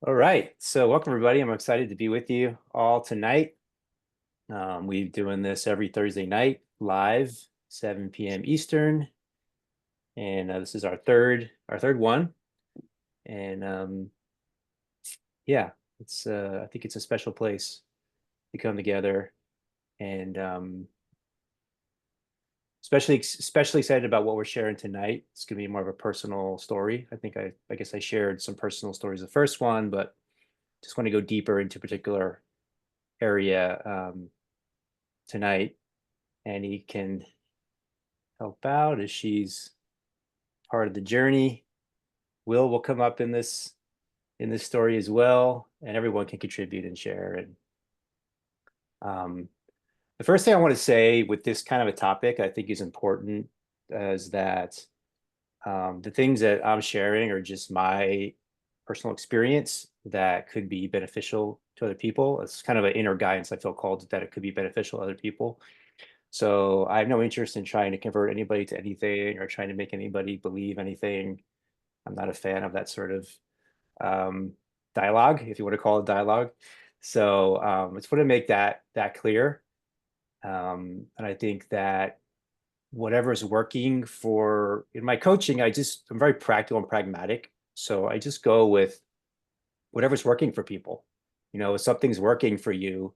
All right. So welcome everybody. I'm excited to be with you all tonight. We're doing this every Thursday night live, 7 p.m. Eastern. And this is our third one. And yeah, it's I think it's a special place to come together and especially excited about what we're sharing tonight. It's gonna be more of a personal story. I guess I shared some personal stories the first one, but just want to go deeper into a particular area tonight. Annie can help out as she's part of the journey. Will come up in this story as well, and everyone can contribute and share. And um, the first thing I want to say with this kind of a topic, I think is important, is that the things that I'm sharing are just my personal experience that could be beneficial to other people. It's kind of an inner guidance I feel called that it could be beneficial to other people. So I have no interest in trying to convert anybody to anything or trying to make anybody believe anything. I'm not a fan of that sort of um, dialogue, if you want to call it dialogue. So I just want to make that clear. And I think that whatever is working for in my coaching, I'm very practical and pragmatic. So I just go with whatever's working for people. If something's working for you,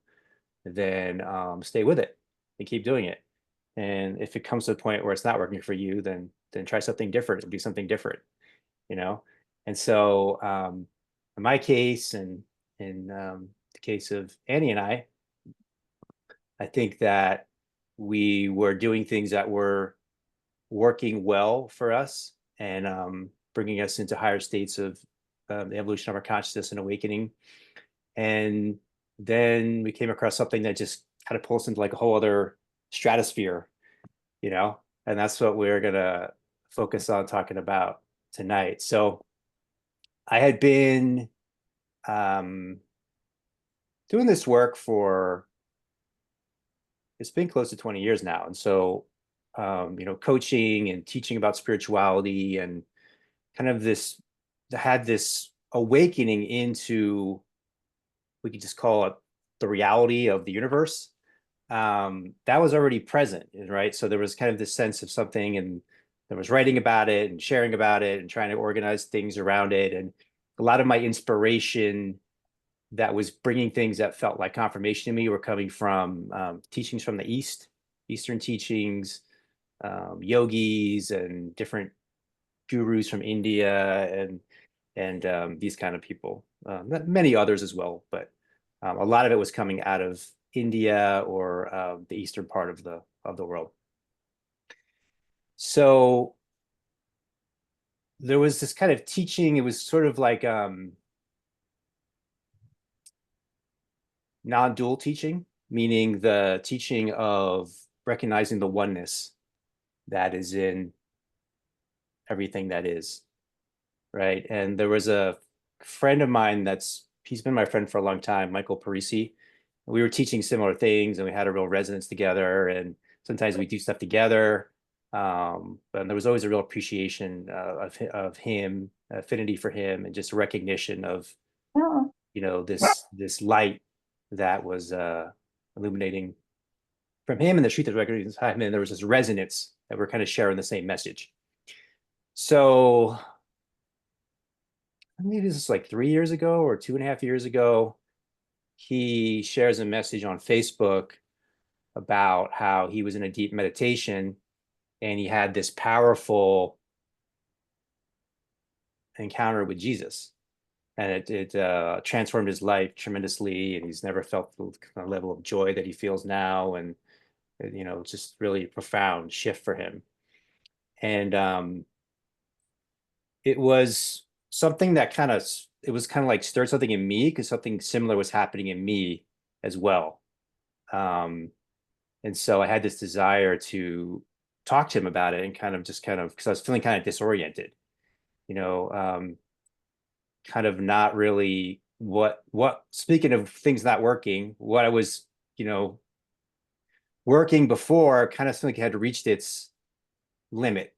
then stay with it and keep doing it. And if it comes to a point where it's not working for you, then try something different and do something different, you know? And so in my case and in the case of Annie and I think that we were doing things that were working well for us and bringing us into higher states of the evolution of our consciousness and awakening. And then we came across something that just kind of pulls us into like a whole other stratosphere, you know, and that's what we're gonna focus on talking about tonight. So I had been um, doing this work for it's been close to 20 years now, and so coaching and teaching about spirituality and kind of this had this awakening into we could just call it the reality of the universe that was already present, right? So there was kind of this sense of something, and there was writing about it and sharing about it and trying to organize things around it. And a lot of my inspiration that was bringing things that felt like confirmation to me were coming from teachings from the Eastern teachings, yogis, and different gurus from India, and these kind of people, many others as well. But a lot of it was coming out of India or the eastern part of the world. So there was this kind of teaching. It was sort of like non-dual teaching, meaning the teaching of recognizing the oneness that is in everything that is, right? And there was a friend of mine he's been my friend for a long time, Michael Parisi. We were teaching similar things and we had a real resonance together. And sometimes we do stuff together. But there was always a real appreciation of him, affinity for him, and just recognition of, Oh, this light that was illuminating from him and the truth of recognizing him. And there was this resonance that we're kind of sharing the same message. So maybe this is like 3 years ago or 2.5 years ago. He shares a message on Facebook about how he was in a deep meditation and he had this powerful encounter with Jesus. And it transformed his life tremendously. And he's never felt the kind of level of joy that he feels now. And, just really a profound shift for him. And it was something that it was kind of like stirred something in me because something similar was happening in me as well. Um, and so I had this desire to talk to him about it and kind of because I was feeling kind of disoriented, you know, kind of not really speaking of things not working, what I was, you know, working before kind of something had reached its limit.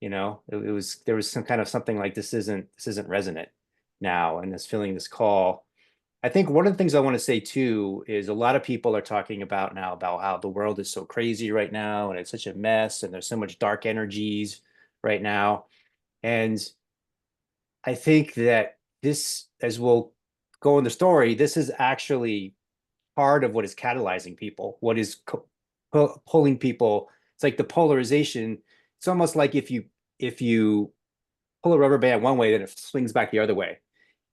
There was some kind of something like this isn't resonant. now and is feeling this call. I think one of the things I want to say too is a lot of people are talking about now about how the world is so crazy right now and it's such a mess and there's so much dark energies right now. And I think that this, as we'll go in the story, this is actually part of what is catalyzing people, what is pulling people. It's like the polarization. It's almost like if you pull a rubber band one way, then it swings back the other way,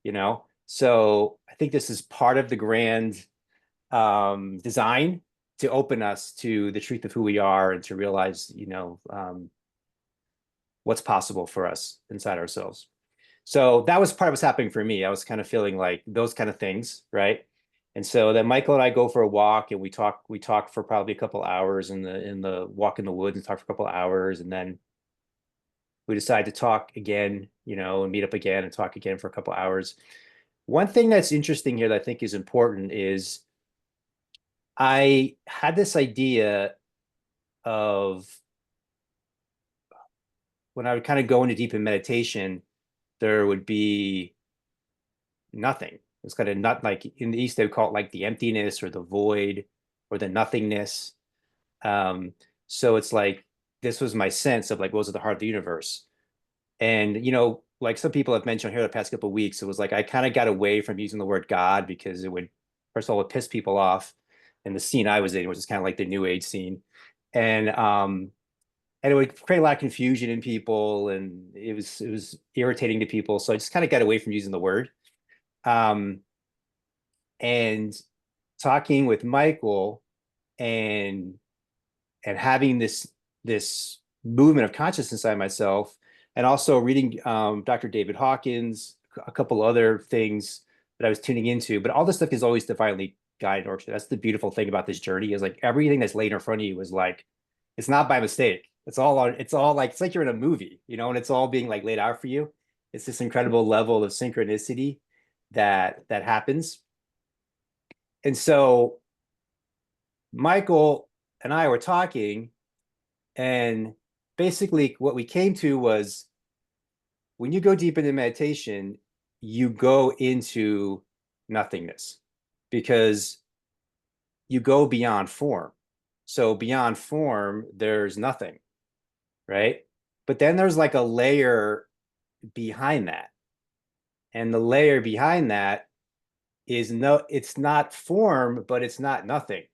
you know? So I think this is part of the grand design to open us to the truth of who we are and to realize, what's possible for us inside ourselves. So that was part of what's happening for me. I was kind of feeling like those kind of things, right? And so then Michael and I go for a walk and we talk for probably a couple hours in the walk in the woods and talk for a couple hours. And then we decide to talk again, and meet up again and talk again for a couple hours. One thing that's interesting here that I think is important is I had this idea of when I would kind of go into deep in meditation, there would be nothing. It's kind of not like in the East, they would call it like the emptiness or the void or the nothingness. Um, so it's like this was my sense of like what was at the heart of the universe. And like some people have mentioned here the past couple of weeks, it was like I kind of got away from using the word God because it would, first of all, it piss people off. And the scene I was in, which is kind of like the New Age scene, and it would create a lot of confusion in people, and it was irritating to people. So I just kind of got away from using the word. Um, and talking with Michael and having this movement of consciousness inside myself, and also reading Dr. David Hawkins, a couple other things that I was tuning into. But all this stuff is always divinely guided. Or that's the beautiful thing about this journey is like everything that's laid in front of you is like it's not by mistake. It's all on. It's all like it's like you're in a movie, and it's all being like laid out for you. It's this incredible level of synchronicity that happens. And so Michael and I were talking, and basically what we came to was when you go deep into meditation, you go into nothingness because you go beyond form. So beyond form, there's nothing, right? But then there's like a layer behind that. And the layer behind that is it's not form, but it's not nothing.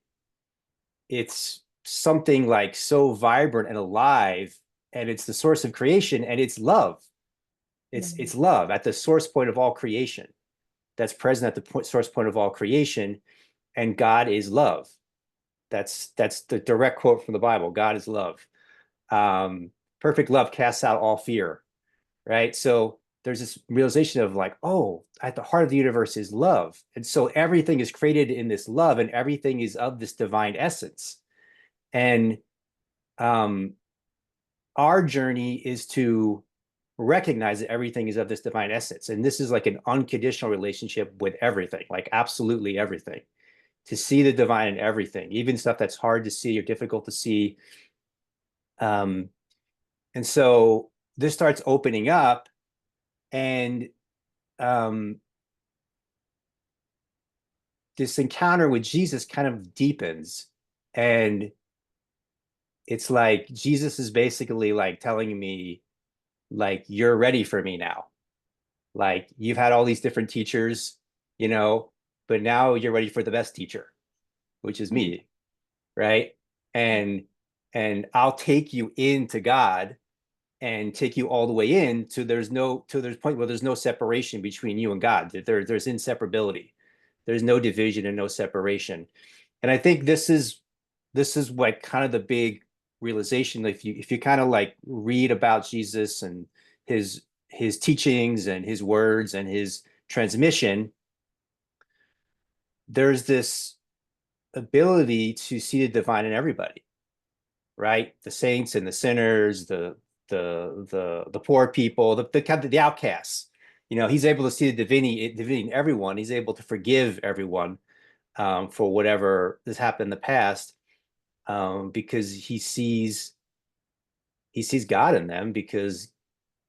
It's something like so vibrant and alive, and it's the source of creation, and it's love. It's love at the source point of all creation. That's present at the source point of all creation, and God is love. That's the direct quote from the Bible. God is love. Perfect love casts out all fear, right? So there's this realization of like, oh, at the heart of the universe is love, and so everything is created in this love, and everything is of this divine essence. And um, our journey is to recognize that everything is of this divine essence. And this is like an unconditional relationship with everything, like absolutely everything. To see the divine in everything, even stuff that's hard to see or difficult to see. Um, and so this starts opening up, and um, this encounter with Jesus kind of deepens. And it's like Jesus is basically like telling me, like, you're ready for me now. Like you've had all these different teachers, you know, but now you're ready for the best teacher, which is me, right? And I'll take you into God and take you all the way in to there's point where there's no separation between you and God. There's inseparability. There's no division and no separation. And I think this is what kind of the big realization. If you kind of like read about Jesus and his his teachings and his words and his transmission, there's this ability to see the divine in everybody, right? The saints and the sinners, the poor people, the kind of the outcasts. He's able to see the divinity in everyone. He's able to forgive everyone for whatever has happened in the past, because he sees God in them because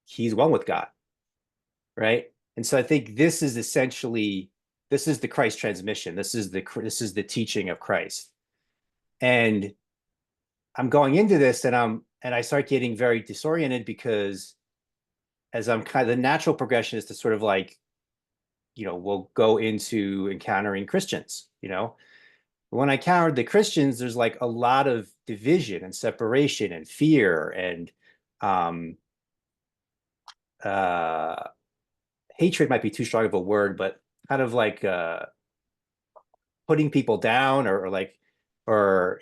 he's one with God, right? And so I think this is essentially, this is the Christ transmission. This is the teaching of Christ. And I'm going into this and I start getting very disoriented because as I'm kind of, the natural progression is to sort of like, we'll go into encountering Christians, when I encountered the Christians, there's like a lot of division and separation and fear and um uh hatred might be too strong of a word, but kind of like putting people down or like, or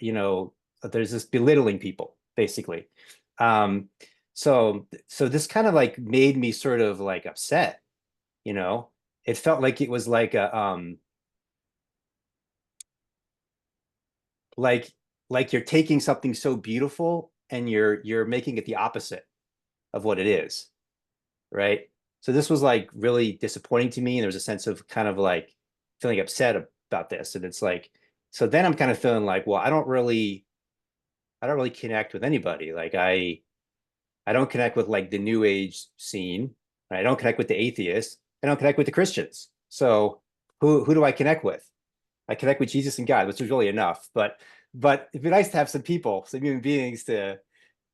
there's this belittling people basically. um so this kind of like made me sort of like upset. you know it felt like it was like a like like you're taking something so beautiful and you're making it the opposite of what it is, right? So this was like really disappointing to me, and there was a sense of kind of like feeling upset about this. And it's like, so then I'm kind of feeling like, well, I don't really connect with anybody. Like I don't connect with like the new age scene. Right? I don't connect with the atheists. I don't connect with the Christians. So who do I connect with? I connect with Jesus and God, which is really enough. But it'd be nice to have some people, some human beings to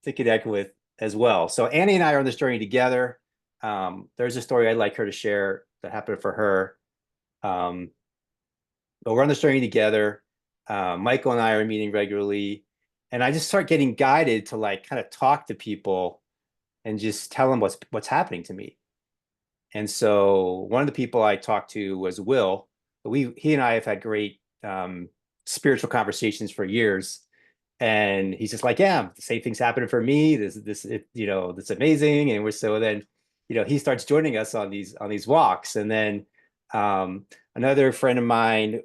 connect with as well. So Annie and I are on this journey together. There's a story I'd like her to share that happened for her. Um, but we're on this journey together. Michael and I are meeting regularly, and I just start getting guided to like kind of talk to people and just tell them what's happening to me. And so one of the people I talked to was Will. He and I have had great spiritual conversations for years. And he's just like, yeah, the same thing's happening for me. That's amazing. And we're so then, he starts joining us on these walks. And then another friend of mine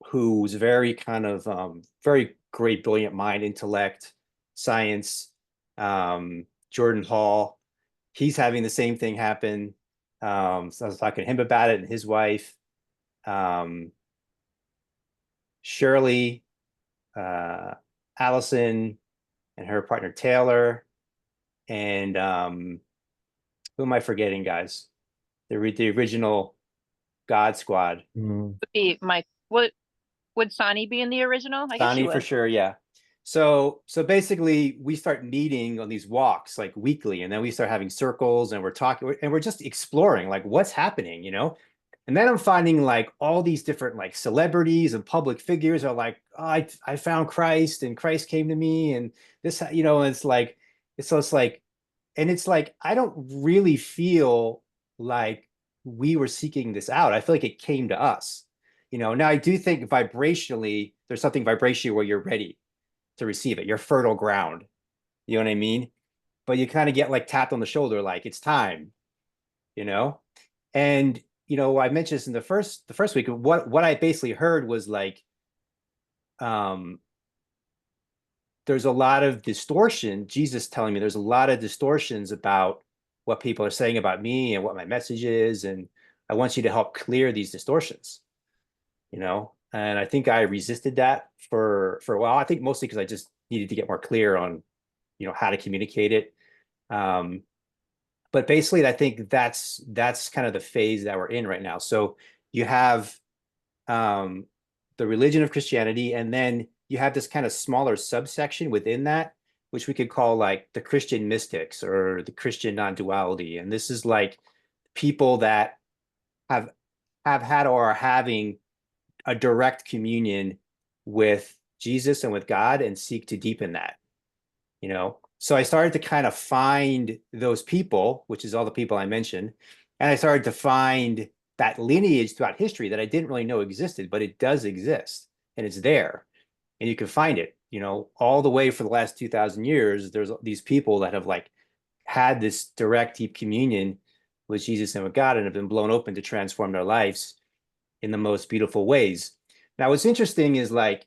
who's very kind of very great, brilliant mind, intellect, science, Jordan Hall, he's having the same thing happen. So I was talking to him about it and his wife. Um, Shirley, uh, Allison, and her partner Taylor, and who am I forgetting, guys? The original God Squad. Mm. Be Mike. Would Sonny be in the original? I guess she Sonny for would. sure, yeah. So basically we start meeting on these walks like weekly, and then we start having circles and we're talking and we're just exploring like what's happening. And then I'm finding like all these different like celebrities and public figures are like, oh, I found Christ and Christ came to me and this, it's like, it's like, and it's like, I don't really feel like we were seeking this out. I feel like it came to us. Now I do think vibrationally, there's something vibrationally where you're ready to receive it. You're fertile ground. You know what I mean? But you kind of get like tapped on the shoulder, like it's time, you know? And I mentioned this in the first week. What I basically heard was like, um, there's a lot of distortion. Jesus telling me there's a lot of distortions about what people are saying about me and what my message is, and I want you to help clear these distortions. And I think I resisted that for a while. I think mostly because I just needed to get more clear on how to communicate it. Um, but basically, I think that's kind of the phase that we're in right now. So you have um, the religion of Christianity, and then you have this kind of smaller subsection within that, which we could call like the Christian mystics or the Christian non-duality. And this is like people that have have had or are having a direct communion with Jesus and with God and seek to deepen that. So I started to kind of find those people, which is all the people I mentioned, and I started to find that lineage throughout history that I didn't really know existed, but it does exist and it's there and you can find it, all the way for the last 2000 years. There's these people that have like had this direct deep communion with Jesus and with God and have been blown open to transform their lives in the most beautiful ways. Now, what's interesting is like,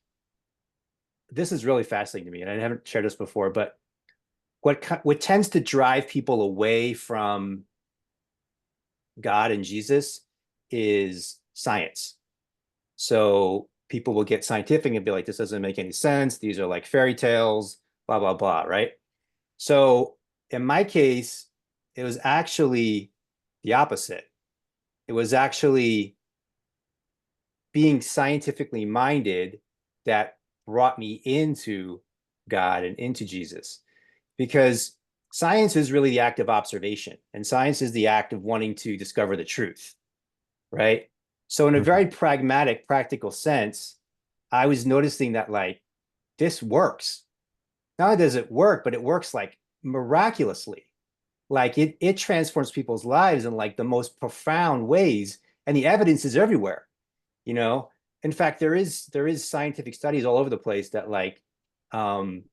this is really fascinating to me, and I haven't shared this before, but what tends to drive people away from God and Jesus is science. So people will get scientific and be like, this doesn't make any sense. These are like fairy tales, blah, blah, blah, right? So in my case, it was actually the opposite. It was actually being scientifically minded that brought me into God and into Jesus. Because science is really the act of observation, and science is the act of wanting to discover the truth, right? So, in a Mhm. very pragmatic, practical sense, I was noticing that like this works. Not only does it work, but it works like miraculously. Like it transforms people's lives in like the most profound ways, and the evidence is everywhere, you know. In fact, there is scientific studies all over the place that like um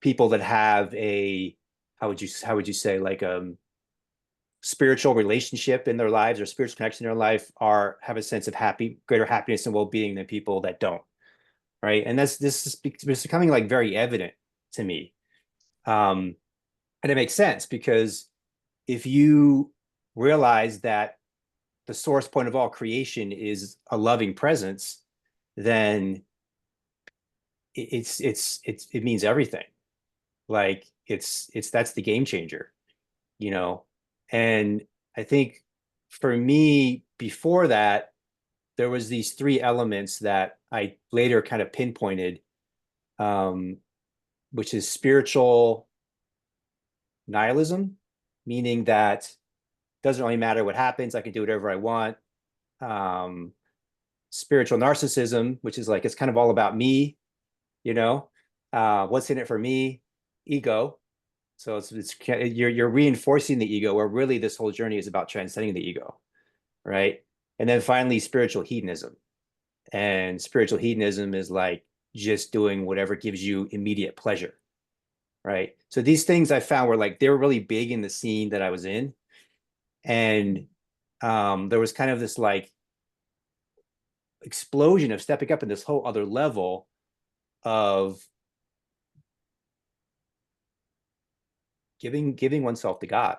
people that have a how would you say like spiritual relationship in their lives or spiritual connection in their life are have a sense of greater happiness and well-being than people that don't, right? And this is it's becoming like very evident to me. And it makes sense because if you realize that the source point of all creation is a loving presence, then it means everything. Like it's that's the game changer, you know. And I think for me, before that, there was these three elements that I later kind of pinpointed, um, which is spiritual nihilism, meaning that it doesn't really matter what happens, I can do whatever I want. Um, Spiritual narcissism, which is like it's kind of all about me, you know, what's in it for me, ego. So it's you're reinforcing the ego, where really this whole journey is about transcending the ego, right? And then finally, spiritual hedonism. And spiritual hedonism is like just doing whatever gives you immediate pleasure, right? So these things I found were like they were really big in the scene that I was in, and there was kind of this like explosion of stepping up in this whole other level of giving oneself to God,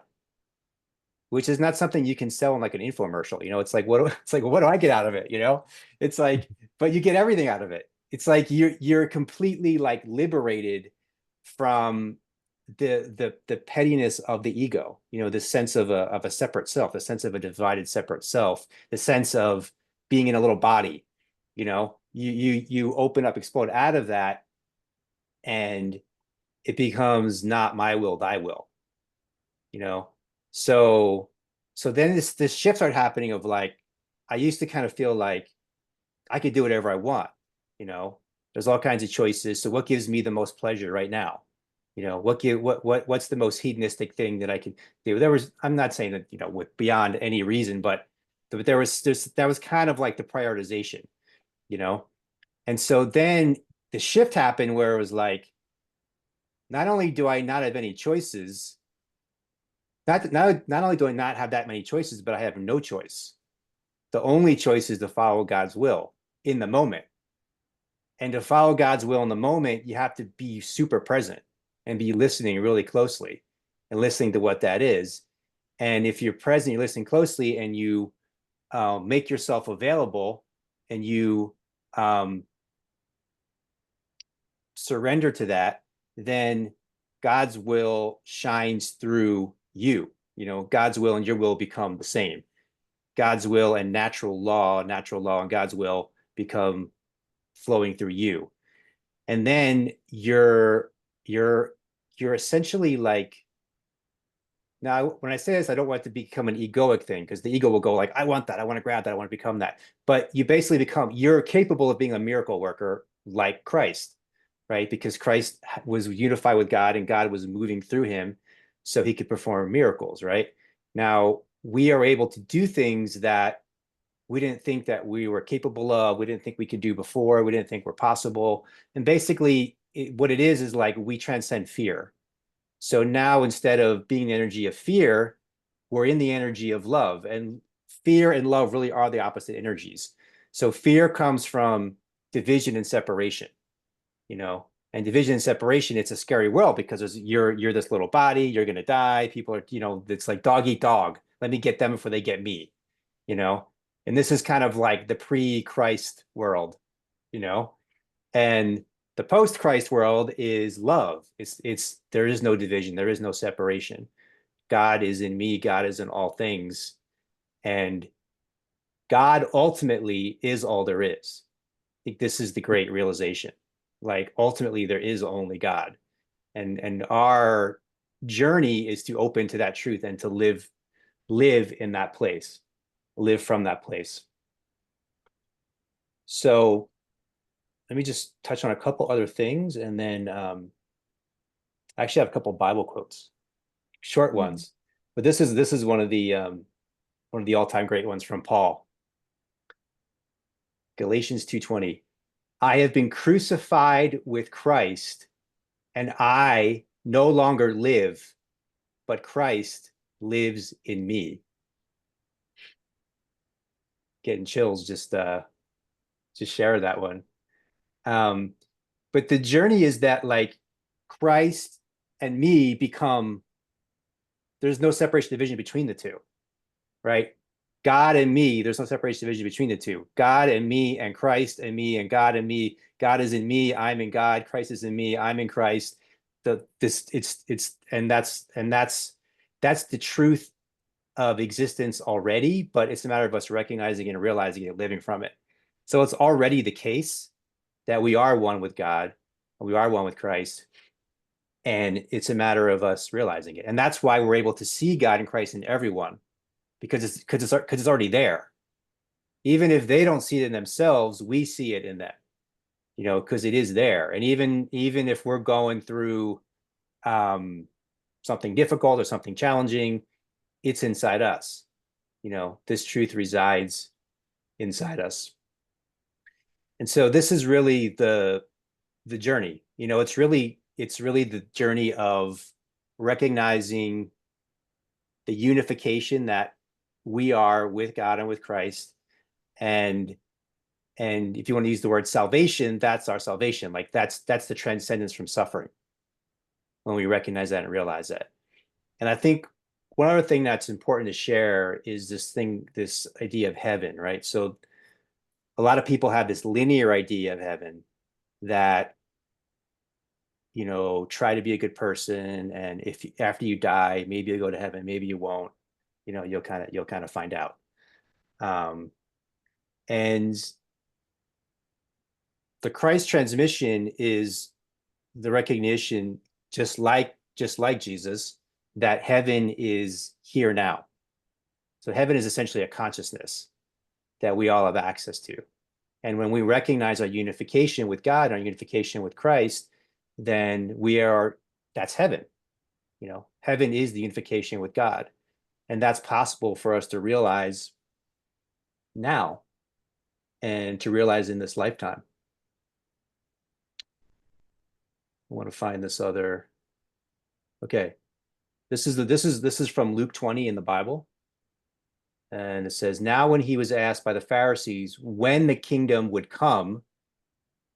which is not something you can sell in like an infomercial. You know, it's like it's like what do I get out of it? You know, it's like, but you get everything out of it. It's like you're completely like liberated from the pettiness of the ego. You know, the sense of a separate self, the sense of a divided separate self, the sense of being in a little body. You know, you open up, explode out of that, and it becomes not my will, thy will, you know? So then this shift started happening of like, I used to kind of feel like I could do whatever I want, you know? There's all kinds of choices. So what gives me the most pleasure right now? You know, what's the most hedonistic thing that I can do? I'm not saying that, you know, with beyond any reason, but that was kind of like the prioritization, you know? And so then the shift happened where it was like, not only do I not have any choices, not only do I not have that many choices, but I have no choice. The only choice is to follow God's will in the moment. And to follow God's will in the moment, you have to be super present and be listening really closely and listening to what that is. And if you're present, you're listening closely, and you make yourself available, and you um, surrender to that, then God's will shines through you. You know, God's will and your will become the same. God's will and natural law and God's will become flowing through you. And then you're essentially like, now when I say this, I don't want it to become an egoic thing, because the ego will go like, I want that, I want to grab that, I want to become that. But you basically you're capable of being a miracle worker like Christ, right? Because Christ was unified with God and God was moving through him so he could perform miracles, right? Now we are able to do things that we didn't think that we were capable of, we didn't think we could do before, we didn't think were possible. And basically what it is like we transcend fear. So now instead of being the energy of fear, we're in the energy of love. And fear and love really are the opposite energies. So fear comes from division and separation, you know, and division and separation, it's a scary world because you're this little body, you're gonna die. People are, you know, it's like dog eat dog. Let me get them before they get me, you know. And this is kind of like the pre-Christ world, you know. And the post-Christ world is love. It's there is no division, there is no separation. God is in me, God is in all things. And God ultimately is all there is. I think this is the great realization. Like ultimately there is only God. And our journey is to open to that truth and to live in that place, live from that place. So let me just touch on a couple other things, and then I actually have a couple Bible quotes, short Mhm. ones, but this is one of the all-time great ones from Paul. Galatians 2:20. I have been crucified with Christ, and I no longer live, but Christ lives in me. Getting chills just share that one. Um, but the journey is that like Christ and me become, there's no separation division between the two, right? God and me, there's no separation division between the two. God and me, and Christ and me, and God and me. God is in me, I'm in God. Christ is in me, I'm in Christ. That's the truth of existence already, but it's a matter of us recognizing it and realizing it, living from it. So it's already the case that we are one with God, we are one with Christ, and it's a matter of us realizing it. And that's why we're able to see God and Christ in everyone, because it's already there. Even if they don't see it in themselves, we see it in them, because it is there. And even if we're going through something difficult or something challenging, it's inside us. This truth resides inside us. And so this is really the journey. It's really the journey of recognizing the unification that we are with God and with Christ. And if you want to use the word salvation, that's our salvation. Like that's the transcendence from suffering, when we recognize that and realize that. And I think one other thing that's important to share is this idea of heaven, right? So a lot of people have this linear idea of heaven that, try to be a good person, and if after you die, maybe you'll go to heaven, maybe you won't. You'll kind of find out. And the Christ transmission is the recognition, just like Jesus, that heaven is here now. So heaven is essentially a consciousness that we all have access to. And when we recognize our unification with God, our unification with Christ, then that's heaven. Heaven is the unification with God. And that's possible for us to realize now, and to realize in this lifetime. I want to find this other. Okay. This is from Luke 20 in the Bible. And it says, now when he was asked by the Pharisees when the kingdom would come,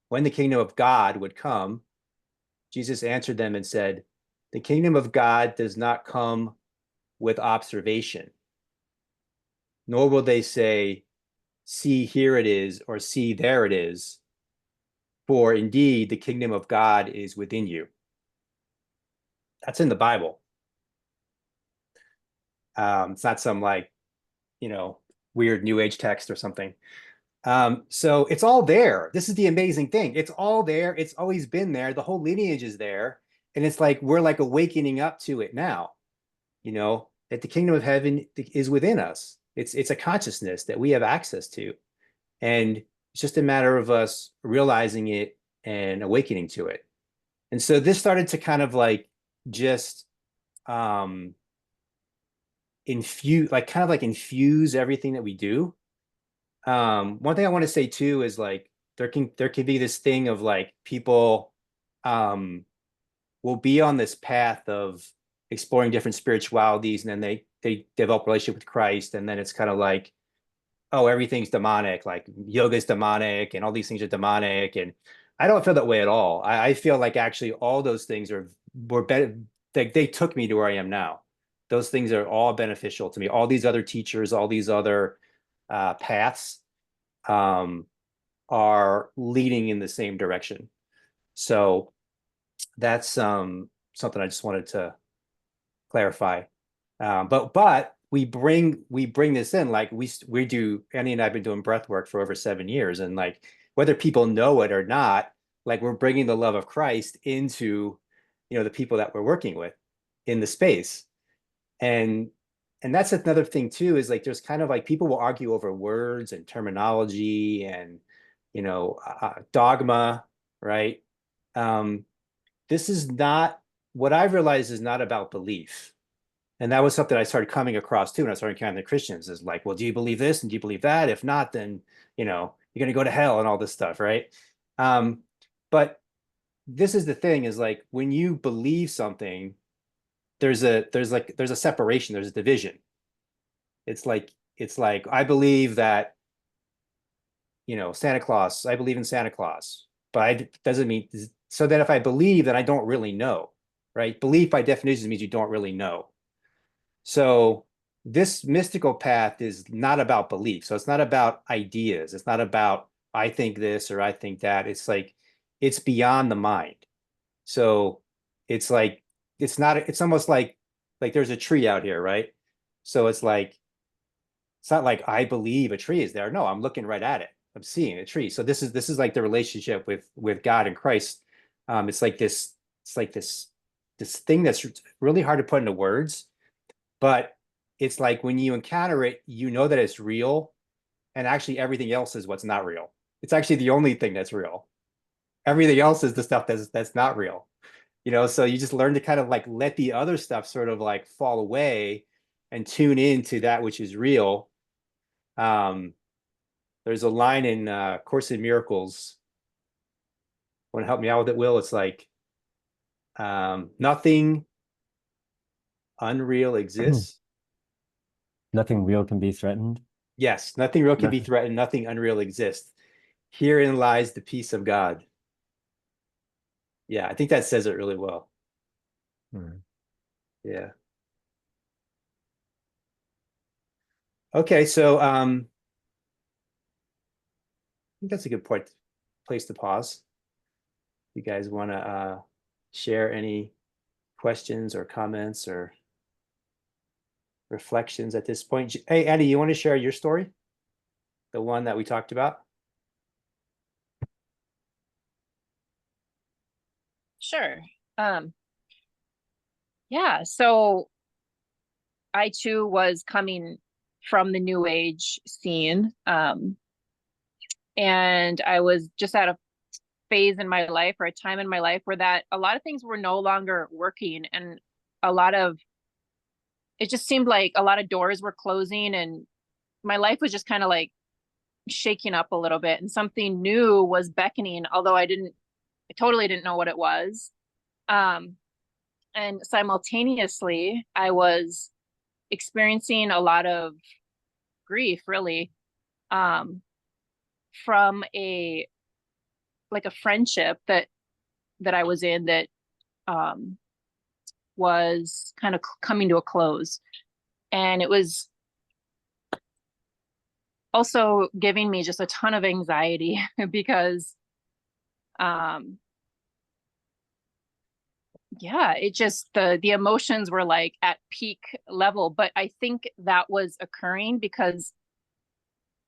when the kingdom of God would come, Jesus answered them and said, the kingdom of God does not come with observation, nor will they say, see, here it is, or see, there it is. For indeed, the kingdom of God is within you. That's in the Bible. It's not some weird New Age text or something. So it's all there. This is the amazing thing. It's all there. It's always been there. The whole lineage is there. And it's like we're like awakening up to it now, that the kingdom of heaven is within us. It's a consciousness that we have access to. And it's just a matter of us realizing it and awakening to it. And so this started to kind of like just infuse everything that we do. One thing I want to say too is like there can be this thing of like people will be on this path of exploring different spiritualities, and then they develop a relationship with Christ, and then it's kind of like, oh, everything's demonic, like yoga is demonic and all these things are demonic. And I don't feel that way at all. I feel like actually all those things were better. They took me to where I am now. Those things are all beneficial to me. All these other teachers, all these other paths um, are leading in the same direction. So that's something I just wanted to clarify. But we bring this in, like we do. Annie and I have been doing breath work for over 7 years, and like whether people know it or not, like we're bringing the love of Christ into, the people that we're working with in the space. And that's another thing too, is like there's kind of like people will argue over words and terminology and dogma, right? um this is not, what I've realized is not about belief. And that was something I started coming across too when I started encountering Christians, is like, well, do you believe this and do you believe that? If not, then you're going to go to hell and all this stuff, right? But this is the thing, is like when you believe something, there's a separation, there's a division. It's like I believe that, Santa Claus, I believe in Santa Claus, but I doesn't mean, so that if I believe, then I don't really know, right? Belief by definition means you don't really know. So this mystical path is not about belief. So it's not about ideas. It's not about I think this or I think that. It's like it's beyond the mind. So it's like it's not, it's almost like there's a tree out here, right? So it's not like I believe a tree is there. No, I'm looking right at it. I'm seeing a tree. So this is like the relationship with God and Christ. It's like this thing that's really hard to put into words, but it's like when you encounter it, you know that it's real, and actually everything else is what's not real. It's actually the only thing that's real. Everything else is the stuff that's not real. So you just learn to kind of like let the other stuff sort of like fall away and tune into that which is real. Um, there's a line in Course in Miracles. Want to help me out with it, Will? It's like nothing unreal exists. Nothing real can be threatened. Yes, nothing real can be Nothing. threatened, nothing unreal exists. Herein lies the peace of God. Yeah, I think that says it really well. Yeah. Okay, so I think that's a good place to pause. You guys want to share any questions or comments or reflections at this point? Hey, Andy, you want to share your story? The one that we talked about? Sure. Yeah, so I too was coming from the new age scene. And I was just at a phase in my life, or a time in my life, where that a lot of things were no longer working, and a lot of it just seemed like a lot of doors were closing, and my life was just kind of like shaking up a little bit, and something new was beckoning, although I totally didn't know what it was. Um, and simultaneously, I was experiencing a lot of grief, really, from a friendship that I was in, that was kind of coming to a close. And it was also giving me just a ton of anxiety because yeah, it just, the emotions were like at peak level. But I think that was occurring because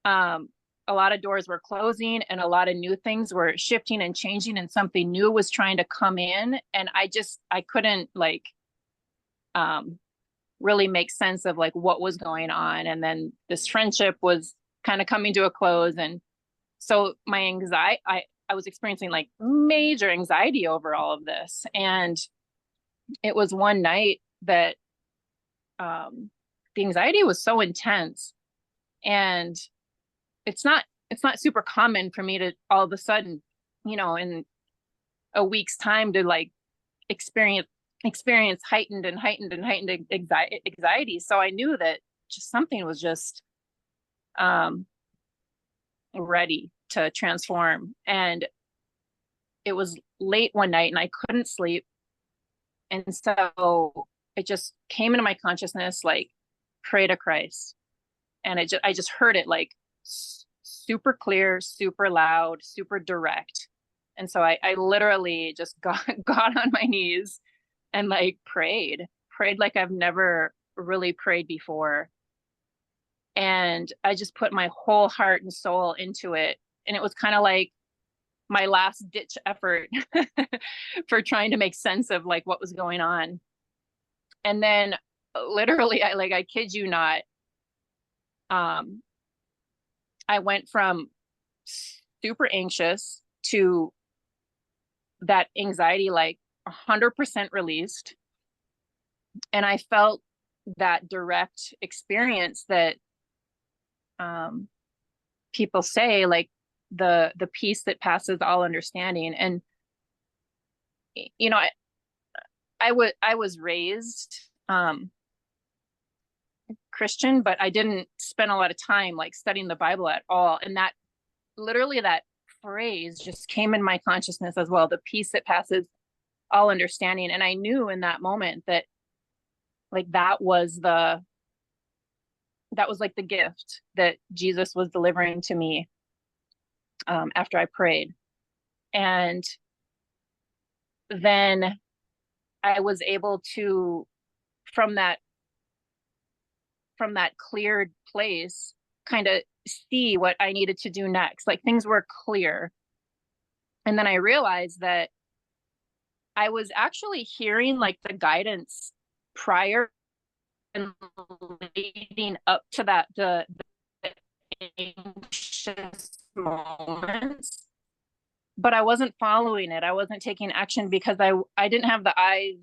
a lot of doors were closing and a lot of new things were shifting and changing, and something new was trying to come in, and I couldn't like really make sense of like what was going on. And then this friendship was kind of coming to a close, and so my anxiety, I was experiencing like major anxiety over all of this. And it was one night that the anxiety was so intense, and it's not super common for me to all of a sudden, in a week's time, to like experience heightened anxiety. So I knew that just something was just ready to transform. And it was late one night and I couldn't sleep. And so it just came into my consciousness, like, pray to Christ. And I just heard it like super clear, super loud, super direct. And so I literally just got on my knees and like prayed like I've never really prayed before. And I just put my whole heart and soul into it. And it was kind of like my last ditch effort for trying to make sense of like what was going on. And then literally, I kid you not, I went from super anxious to that anxiety like 100% released. And I felt that direct experience that people say, like the peace that passes all understanding. And you know, I was raised Christian, but I didn't spend a lot of time like studying the Bible at all. And that literally that phrase just came in my consciousness as well, the peace that passes all understanding. And I knew in that moment that like that was like the gift that Jesus was delivering to me after I prayed. And then I was able to, from that cleared place, kind of see what I needed to do next. Like things were clear. And then I realized that I was actually hearing like the guidance prior and leading up to that, the anxious moments, but I wasn't following it. I wasn't taking action because I didn't have the eyes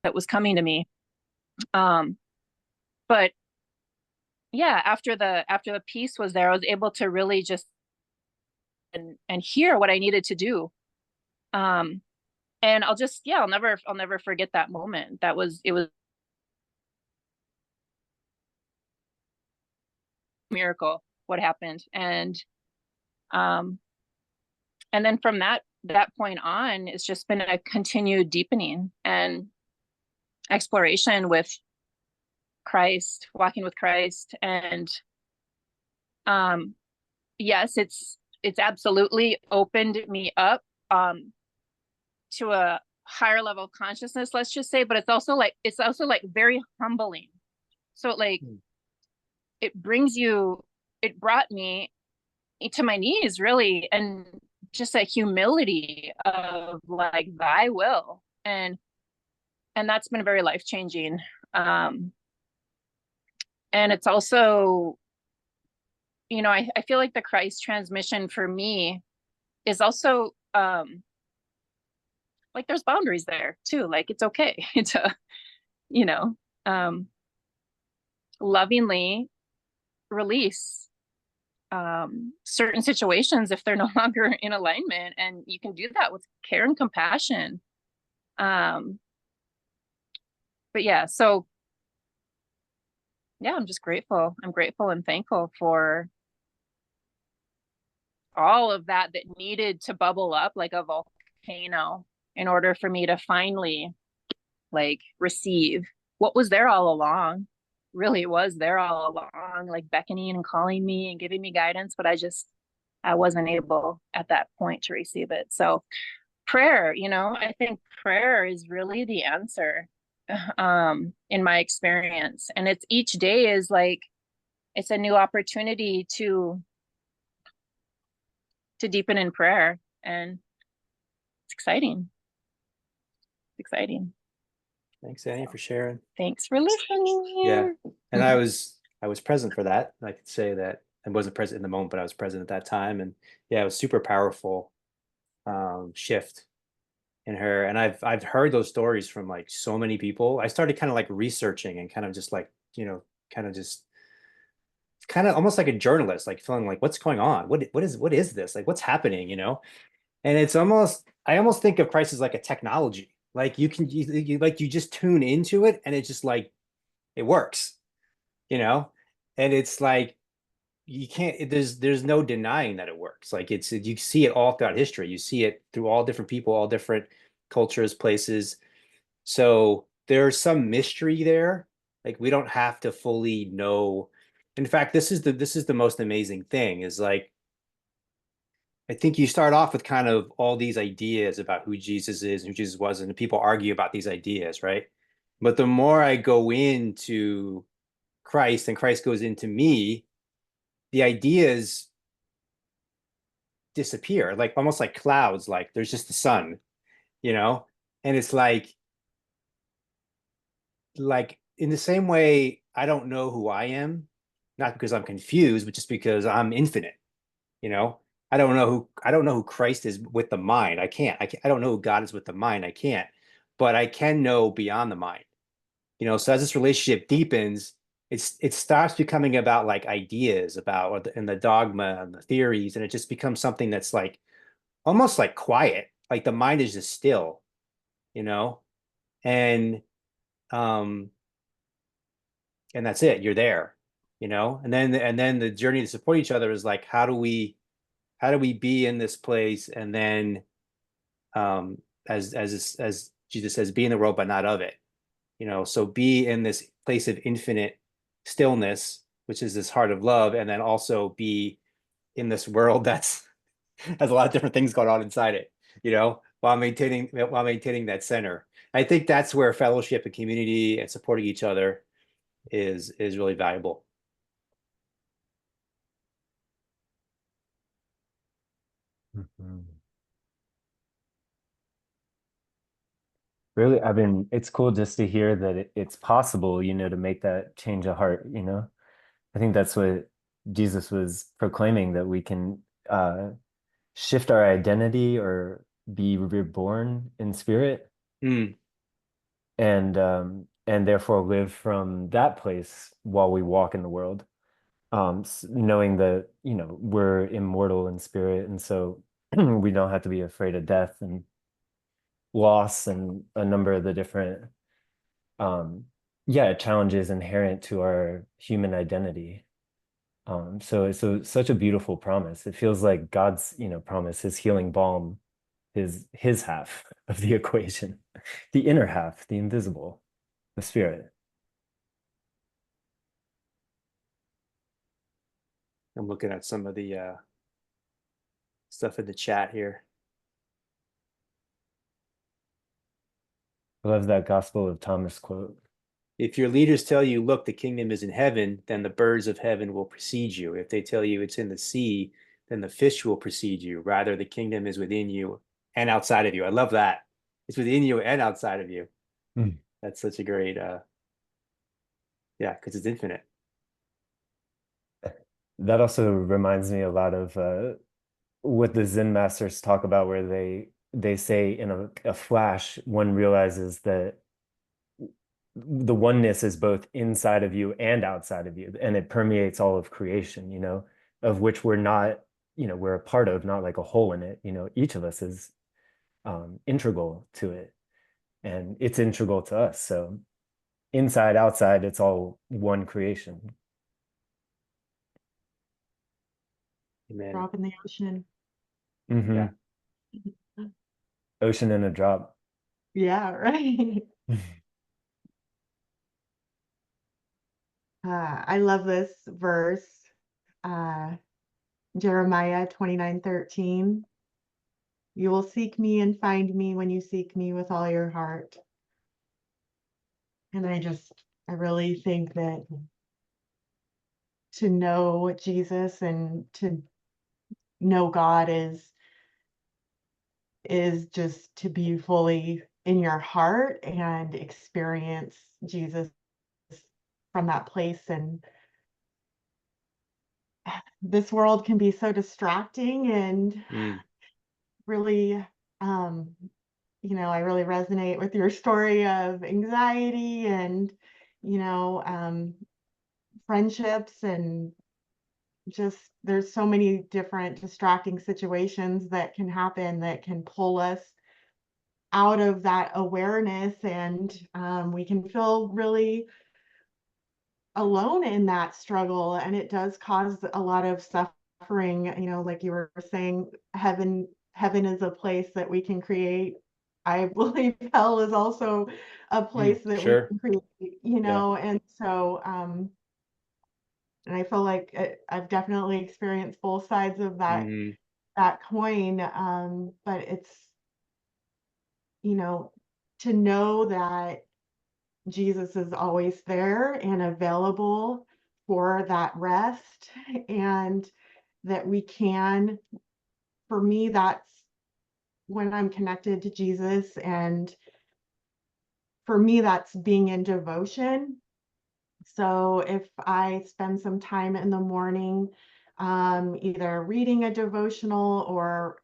that was coming to me. But yeah, after the peace was there, I was able to really just and hear what I needed to do. And I'll never forget that moment. It was a miracle what happened. And then from that point on, it's just been a continued deepening and exploration with Christ, walking with Christ. And yes, it's absolutely opened me up to a higher level of consciousness, let's just say, but it's also like very humbling. So like it brought me to my knees really, and just a humility of like thy will. And that's been very life-changing. And it's also, you know, I feel like the Christ transmission for me is also like there's boundaries there too. Like it's okay to, you know, lovingly release certain situations if they're no longer in alignment, and you can do that with care and compassion. But yeah, so yeah, I'm just grateful. I'm grateful and thankful for all of that needed to bubble up like a volcano in order for me to finally like receive what was there all along. Really was there all along, like beckoning and calling me and giving me guidance, but I wasn't able at that point to receive it. So prayer, you know, I think prayer is really the answer in my experience. And it's each day is like it's a new opportunity to deepen in prayer, and it's exciting. It's exciting. Thanks, Annie, for sharing. Thanks for listening. Yeah. And I was present for that. I could say that I wasn't present in the moment, but I was present at that time. And yeah, it was super powerful shift in her. And I've heard those stories from like so many people. I started kind of like researching and kind of just like, you know, kind of almost like a journalist, like feeling like what's going on? What is this? Like what's happening, you know? And it's I almost think of Christ as like a technology. Like you just tune into it and it just like it works, you know? And it's like you can't there's no denying that it works. Like you see it all throughout history. You see it through all different people, all different cultures, places. So there's some mystery there. Like we don't have to fully know. In fact, this is the most amazing thing is like I think you start off with kind of all these ideas about who Jesus is and who Jesus was, and people argue about these ideas, right? But the more I go into Christ and Christ goes into me, the ideas disappear, like almost like clouds, like there's just the sun, you know? And it's like in the same way, I don't know who I am, not because I'm confused, but just because I'm infinite, you know? I don't know who Christ is with the mind. I don't know who God is with the mind. I can't. But I can know beyond the mind. So as this relationship deepens, it starts becoming about like ideas about and the dogma and the theories, and it just becomes something that's like almost like quiet. Like the mind is just still, you know? And um and that's it. You're there, and then the journey to support each other is like how do we be in this place, and then as Jesus says, be in the world but not of it. So be in this place of infinite stillness, which is this heart of love, and then also be in this world that's has a lot of different things going on inside it, while maintaining that center. I think that's where fellowship and community and supporting each other is really valuable. Mhm. Really, I mean, it's cool just to hear that it's possible, to make that change of heart. I think that's what Jesus was proclaiming, that we can shift our identity or be reborn in spirit, Mm, and therefore live from that place while we walk in the world. Knowing that, we're immortal in spirit, and so we don't have to be afraid of death and loss and a number of the different um yeah, challenges inherent to our human identity. So such a beautiful promise. It feels like God's, promise, his healing balm, his half of the equation, the inner half, the invisible, the spirit. I'm looking at some of the stuff in the chat here. I love that Gospel of Thomas quote. If your leaders tell you, look, the kingdom is in heaven, then the birds of heaven will precede you. If they tell you it's in the sea, then the fish will precede you. Rather, the kingdom is within you and outside of you. I love that. It's within you and outside of you. Mm. That's such a great, yeah, because it's infinite. That also reminds me a lot of what the Zen masters talk about, where they say in a flash, one realizes that the oneness is both inside of you and outside of you, and it permeates all of creation, of which we're not, we're a part of, not like a hole in it. Each of us is integral to it, and it's integral to us. So inside, outside, it's all one creation. Amen. Drop in the ocean. Mm-hmm. Yeah. Ocean in a drop. Yeah, right. I love this verse. Uh, Jeremiah 29:13. You will seek me and find me when you seek me with all your heart. And I really think that to know Jesus and to know God is just to be fully in your heart and experience Jesus from that place. And this world can be so distracting and Mm, really, I really resonate with your story of anxiety and, you know, um, friendships, and just there's so many different distracting situations that can happen that can pull us out of that awareness, and we can feel really alone in that struggle, and it does cause a lot of suffering. Like you were saying, heaven is a place that we can create. I believe hell is also a place that we sure. can create, Yeah. and so and I feel like I've definitely experienced both sides of that Hmm. that coin. But it's, you know, to know that Jesus is always there and available for that rest, and that we can, for me, that's when I'm connected to Jesus. And for me, that's being in devotion. So if I spend some time in the morning, either reading a devotional, or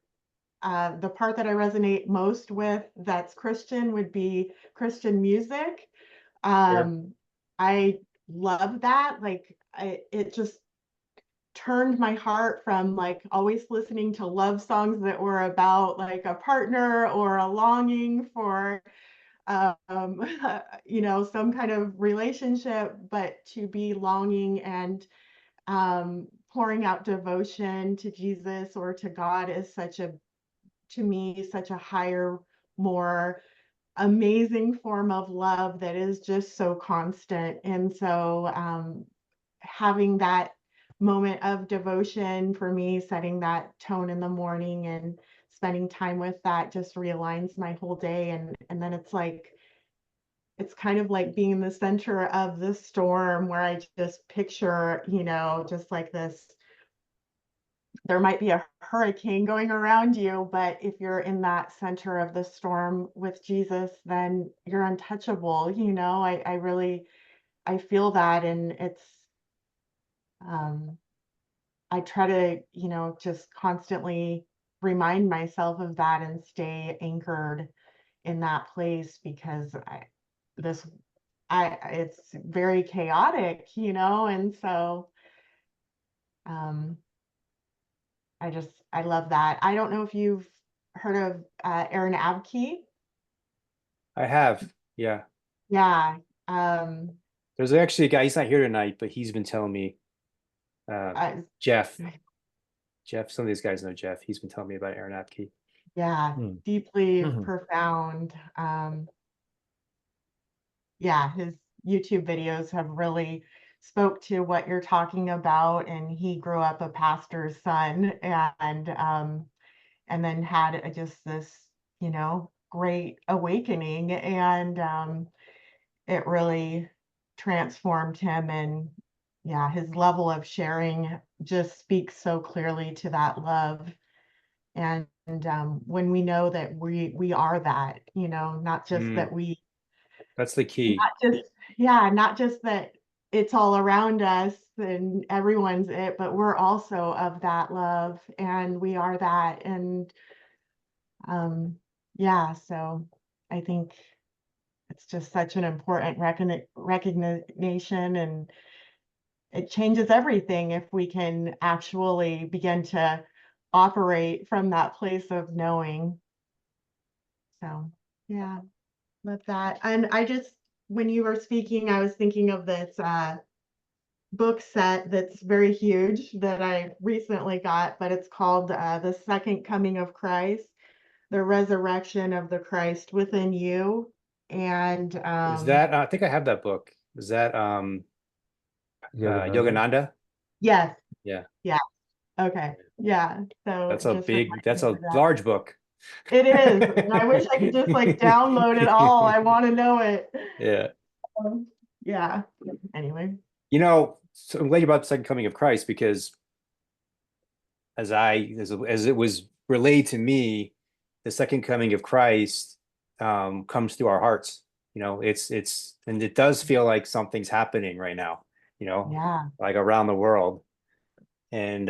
the part that I resonate most with that's Christian would be Christian music. I love that. Like, it just turned my heart from like always listening to love songs that were about like a partner or a longing for um some kind of relationship, but to be longing and pouring out devotion to Jesus or to God is to me, such a higher, more amazing form of love that is just so constant. And so having that moment of devotion for me, setting that tone in the morning and spending time with that, just realigns my whole day. And then it's kind of like being in the center of the storm, where I just picture, just like this, there might be a hurricane going around you, but if you're in that center of the storm with Jesus, then you're untouchable. I really, I feel that. And um, I try to, just constantly remind myself of that and stay anchored in that place, because it's very chaotic, and so um, I love that. I don't know if you've heard of Aaron Abkey. I have, yeah. Yeah. There's actually a guy, he's not here tonight, but he's been telling me, Jeff, some of these guys know Jeff. He's been telling me about Aaron Apke. Yeah, deeply Mhm. profound. Yeah, his YouTube videos have really spoke to what you're talking about. And he grew up a pastor's son, and then had just this, great awakening. And it really transformed him. And yeah, his level of sharing just speaks so clearly to that love. And when we know that we are that, not just that That's the key. not just that it's all around us and everyone's it, but we're also of that love, and we are that. And yeah, so I think it's just such an important recognition, and it changes everything if we can actually begin to operate from that place of knowing. So yeah, love that. And when you were speaking, I was thinking of this book set that's very huge that I recently got, but it's called The Second Coming of Christ, The Resurrection of the Christ Within You. And Is that, I think I have that book. Is that Yogananda. Yogananda? yes. Yeah. Yeah. Okay. Yeah. So That's just that's a reminded of that. large book. It is. And I wish I could just like download it all. I want to know it. Yeah. Yeah. Anyway. So I'm glad you brought the second coming of Christ, because as it was relayed to me, the second coming of Christ comes through our hearts. And it does feel like something's happening right now, Yeah. like around the world. And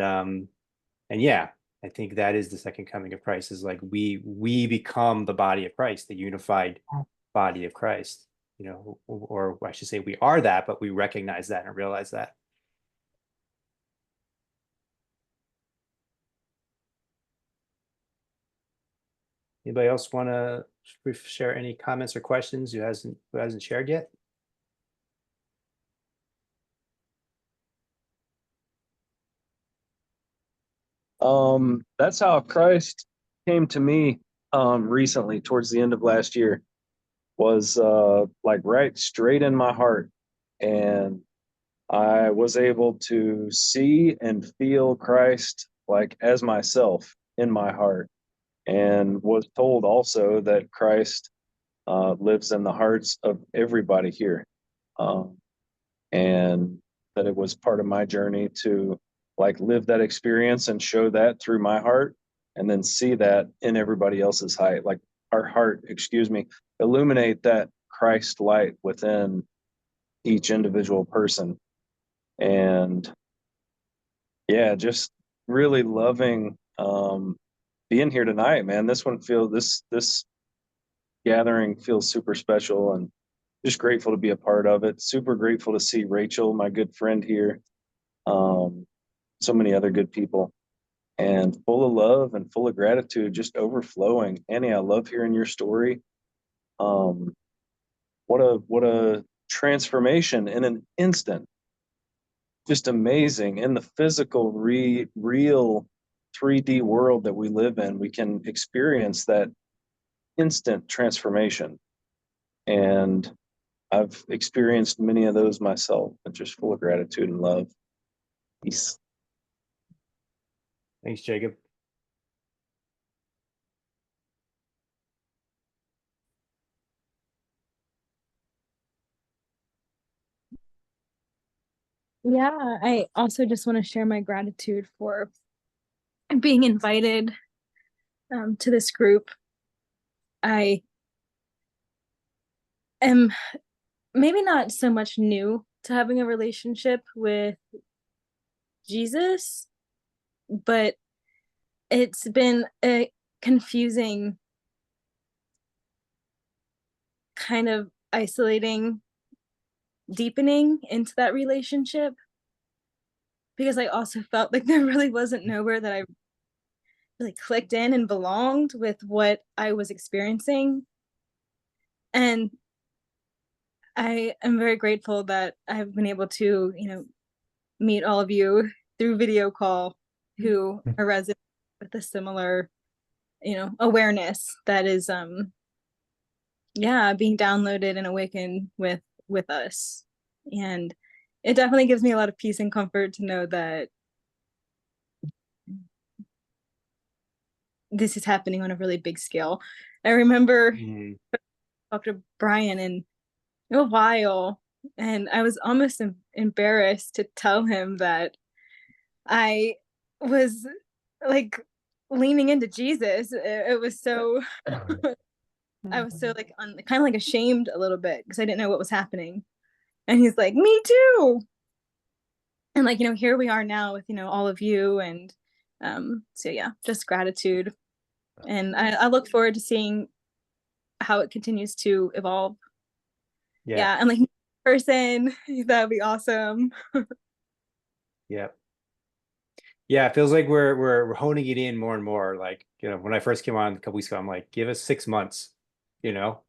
yeah, I think that is the second coming of Christ, is like we become the body of Christ, the unified body of Christ, or I should say we are that, but we recognize that and realize that. Anybody else want to share any comments or questions who hasn't shared yet? That's how Christ came to me recently, towards the end of last year, was like right straight in my heart. And I was able to see and feel Christ like as myself. in my heart, and was told also that Christ lives in the hearts of everybody here. And that it was part of my journey to like live that experience and show that through my heart, and then see that in everybody else's height, like our heart, excuse me, illuminate that Christ light within each individual person. And yeah, just really loving being here tonight, man. This gathering feels super special, and just grateful to be a part of it. Super grateful to see Rachel, my good friend here. So many other good people, and full of love and full of gratitude, just overflowing. Annie, I love hearing your story. What a transformation in an instant. Just amazing. In the physical, real 3D world that we live in, we can experience that instant transformation. And I've experienced many of those myself, and just full of gratitude and love. Peace. Thanks, Jacob. Yeah, I also just want to share my gratitude for being invited to this group. I am maybe not so much new to having a relationship with Jesus, but it's been a confusing, kind of isolating deepening into that relationship, because I also felt like there really wasn't nowhere that I really clicked in and belonged with what I was experiencing. And I am very grateful that I've been able to, meet all of you through video call who are resident with a similar, awareness that is being downloaded and awakened with us. And it definitely gives me a lot of peace and comfort to know that this is happening on a really big scale. I remember Dr. Brian in a while, and I was almost embarrassed to tell him that I was like leaning into Jesus. It was so I was so like kind of like ashamed a little bit because I didn't know what was happening. And he's like, me too. And like, here we are now with, all of you. And so yeah, just gratitude. And I look forward to seeing how it continues to evolve. Yeah. And like person, that would be awesome. Yeah. Yeah, it feels like we're honing it in more and more. Like, when I first came on a couple weeks ago, I'm like, give us 6 months, and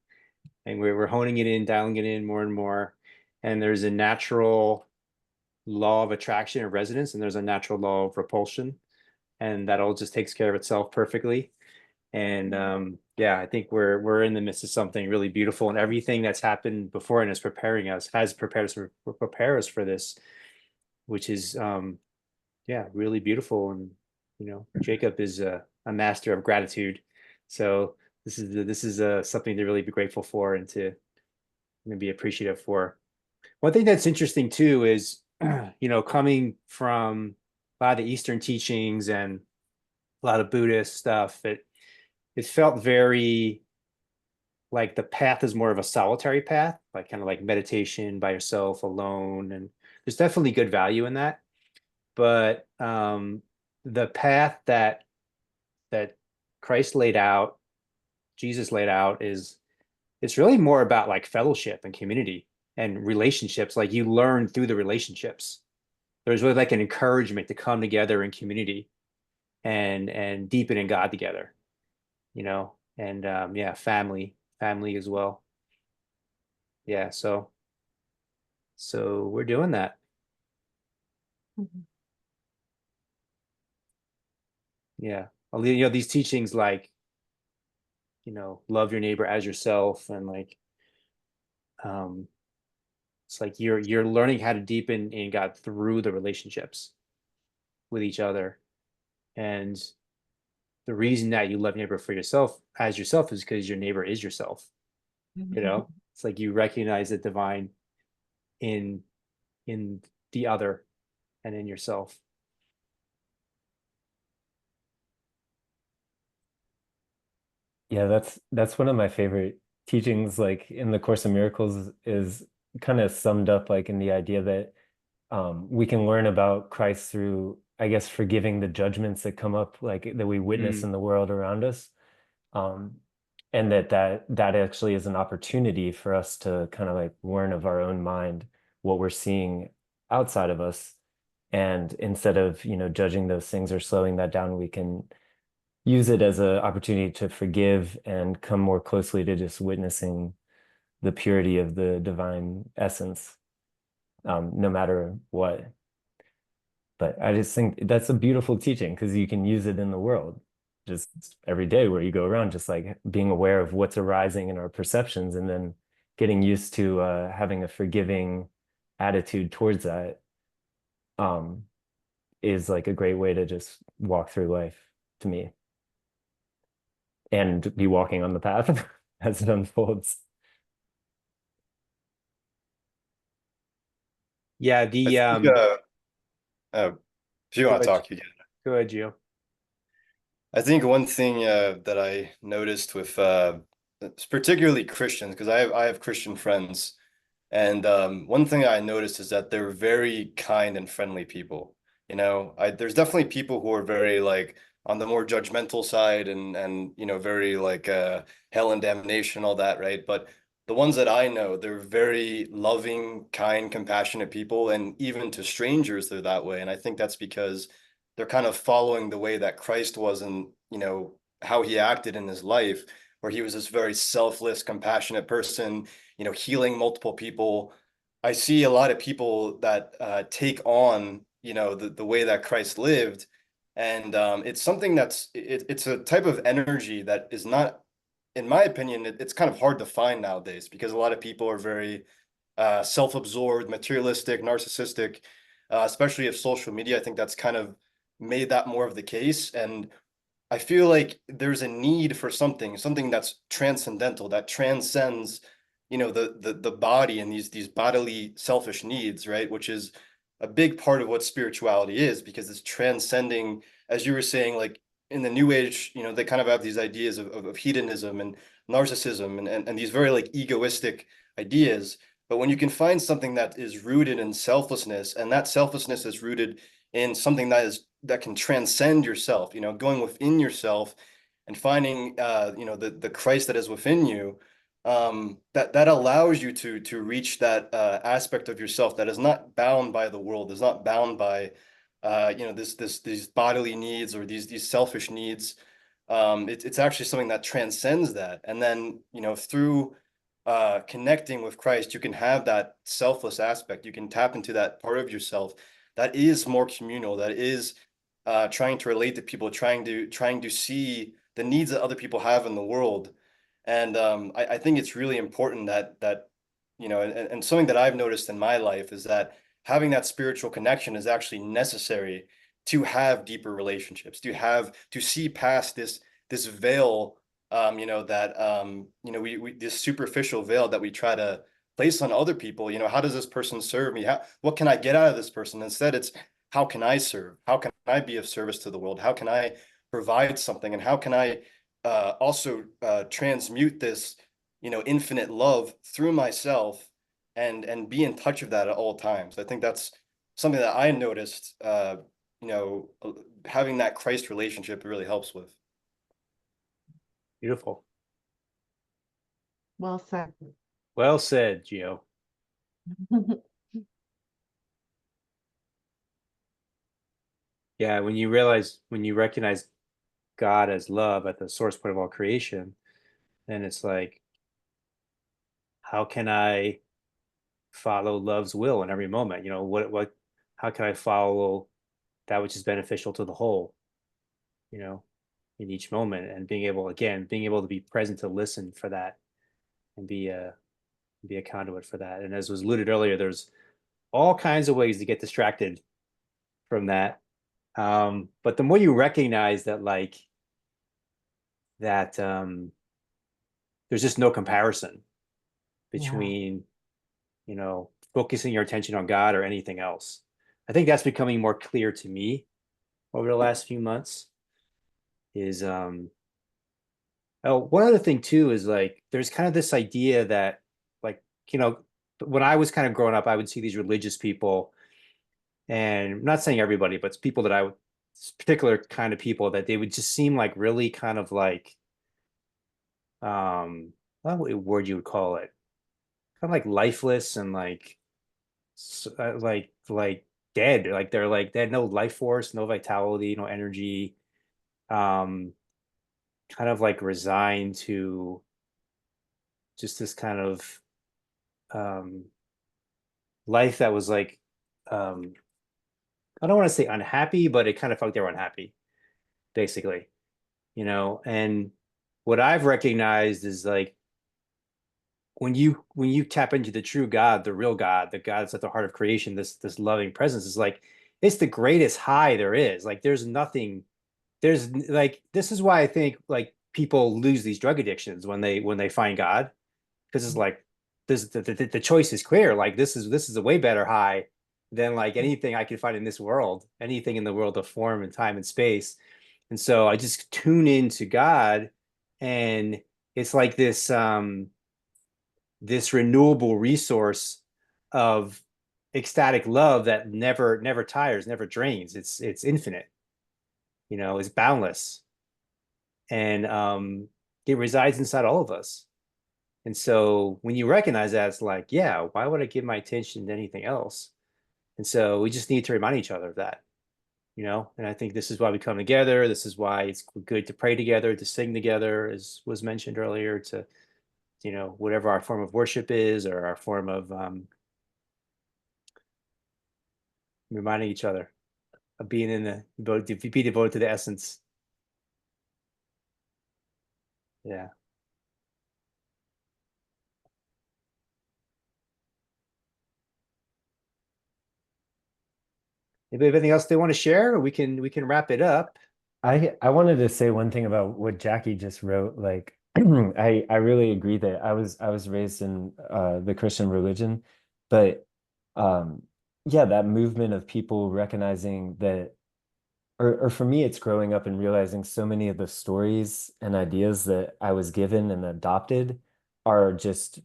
we're honing it in, dialing it in more and more. And there's a natural law of attraction and resonance, and there's a natural law of repulsion, and that all just takes care of itself perfectly. And I think we're in the midst of something really beautiful, and everything that's happened before and is preparing us has prepared us for this, which is really beautiful. And Jacob is a master of gratitude, so this is something to really be grateful for and to be appreciative for. One thing that's interesting too is coming from a lot of the Eastern teachings and a lot of Buddhist stuff, it felt very like the path is more of a solitary path, like kind of like meditation by yourself alone, and there's definitely good value in that. But the path that Christ laid out, Jesus laid out, it's really more about like fellowship and community and relationships. Like you learn through the relationships. There's really like an encouragement to come together in community and deepen in God together, and family as well. Yeah, so we're doing that. Yeah, these teachings like love your neighbor as yourself, and like it's like you're learning how to deepen in God through the relationships with each other. And the reason that you love your neighbor for yourself as yourself is because your neighbor is yourself. You know, it's like you recognize the divine in the other and in yourself. Yeah, that's one of my favorite teachings, like in the Course of Miracles, is kind of summed up like in the idea that we can learn about Christ through, I guess, forgiving the judgments that come up, like that we witness in the world around us. Um, and that actually is an opportunity for us to kind of like learn of our own mind, what we're seeing outside of us. And instead of, judging those things or slowing that down, we can use it as an opportunity to forgive and come more closely to just witnessing the purity of the divine essence, no matter what. But I just think that's a beautiful teaching because you can use it in the world just every day where you go around, just like being aware of what's arising in our perceptions and then getting used to having a forgiving attitude towards that is like a great way to just walk through life to me and be walking on the path as it unfolds. Yeah, I the think, if you go want to ahead, talk, you can. go ahead, Gio. I think one thing that I noticed with particularly Christians, because I have Christian friends, and one thing I noticed is that they're very kind and friendly people. There's definitely people who are very like on the more judgmental side and very like hell and damnation, all that, right? But the ones that I know, they're very loving, kind, compassionate people, and even to strangers, they're that way. And I think that's because they're kind of following the way that Christ was and, how he acted in his life, where he was this very selfless, compassionate person, healing multiple people. I see a lot of people that take on, the way that Christ lived. And it's something it's a type of energy that is not, in my opinion, it's kind of hard to find nowadays because a lot of people are very self-absorbed, materialistic, narcissistic, especially if social media. I think that's kind of made that more of the case. And I feel like there's a need for something that's transcendental, that transcends, the body and these bodily selfish needs, right? Which is a big part of what spirituality is, because it's transcending, as you were saying, like in the New Age, they kind of have these ideas of hedonism and narcissism and these very like egoistic ideas. But when you can find something that is rooted in selflessness, and that selflessness is rooted in something that can transcend yourself, going within yourself and finding the Christ that is within you, that allows you to reach that aspect of yourself that is not bound by the world, is not bound by these bodily needs or these selfish needs. It's actually something that transcends that. And then, through connecting with Christ, you can have that selfless aspect. You can tap into that part of yourself that is more communal, that is trying to relate to people, trying to see the needs that other people have in the world. And I think it's really important that and something that I've noticed in my life is that having that spiritual connection is actually necessary to have deeper relationships, to see past this veil, we this superficial veil that we try to place on other people. How does this person serve me? What can I get out of this person? Instead, it's how can I serve? How can I be of service to the world? How can I provide something? And how can I also transmute this, infinite love through myself and be in touch with that at all times? I think that's something that I noticed, having that Christ relationship really helps with. Beautiful. Well said. Well said, Gio. Yeah, when you recognize God as love at the source point of all creation, then it's like, how can I follow love's will in every moment? How can I follow that which is beneficial to the whole, in each moment, and being able to be present to listen for that and be a conduit for that. And as was alluded earlier, there's all kinds of ways to get distracted from that. But the more you recognize that, like, that there's just no comparison Yeah. between, you know, focusing your attention on God or anything else. I think that's becoming more clear to me over the last few months. Is oh, one other thing too is like there's kind of this idea that, like, you know, when I was kind of growing up, I would see these religious people, and I'm not saying everybody, but it's people that I would, particular kind of people that they would just seem like really kind of like, what word you would call it, kind of like lifeless and like, like dead, like they're like they had no life force, no vitality, no energy, um, kind of like resigned to just this kind of life that was like, I don't want to say unhappy, but it kind of felt like they were unhappy, basically, you know. And what I've recognized is like when you tap into the true God, the real God, the God that's at the heart of creation, this loving presence is like it's the greatest high there is. Like there's nothing, there's like this is why I think like people lose these drug addictions when they find God, because it's like this the choice is clear. Like this is a way better high than like anything I could find in this world, anything in the world of form and time and space. And so I just tune into God, and it's like this renewable resource of ecstatic love that never tires, never drains. It's infinite, you know, it's boundless, and it resides inside all of us. And so when you recognize that, it's like, yeah, why would I give my attention to anything else? And so we just need to remind each other of that, you know. And I think this is why we come together. This is why it's good to pray together, to sing together, as was mentioned earlier, to, you know, whatever our form of worship is, or our form of reminding each other of being in the be devoted to the essence. Yeah. Anybody have anything else they want to share, or we can wrap it up. I wanted to say one thing about what Jackie just wrote. Like, I really agree that I was raised in the Christian religion, but yeah, that movement of people recognizing that, or for me, it's growing up and realizing so many of the stories and ideas that I was given and adopted are just,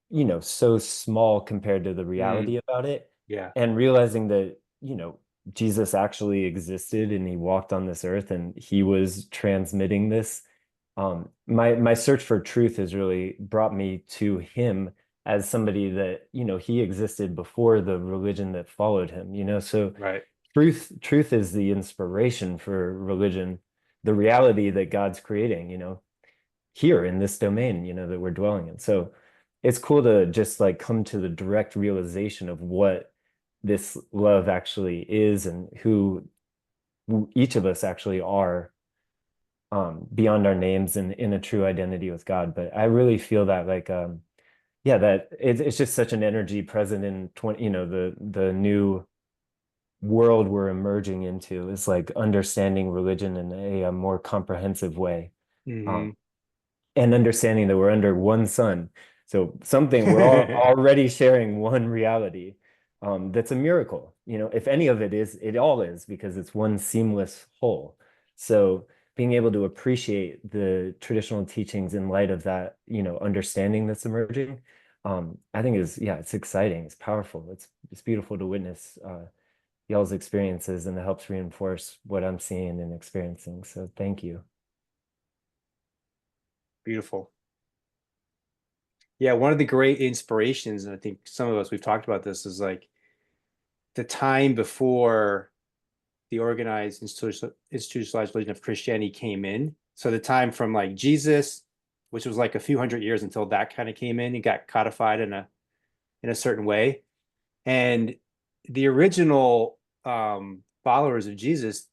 you know, so small compared to the reality about it, Yeah. and realizing that, you know, Jesus actually existed and he walked on this earth and he was transmitting this. My search for truth has really brought me to him as somebody that, you know, he existed before the religion that followed him, you know. So Right. truth is the inspiration for religion, the reality that God's creating, you know, here in this domain, you know, that we're dwelling in. So it's cool to just like come to the direct realization of what this love actually is and who each of us actually are, beyond our names and in a true identity with God. But I really feel that like yeah, that it's just such an energy present in 20, you know, the new world we're emerging into is like understanding religion in a more comprehensive way. Mm-hmm. And understanding that we're under one sun. So something we're all already sharing one reality. That's a miracle. You know, if any of it is, it all is, because it's one seamless whole. So being able to appreciate the traditional teachings in light of that, you know, understanding that's emerging, I think is, yeah, it's exciting. It's powerful. It's beautiful to witness y'all's experiences, and it helps reinforce what I'm seeing and experiencing. So thank you. Beautiful. Yeah, one of the great inspirations, and I think some of us we've talked about this, is like the time before the organized institutionalized religion of Christianity came in. So the time from like Jesus, which was like a few hundred years until that kind of came in and got codified in a certain way. And the original followers of Jesus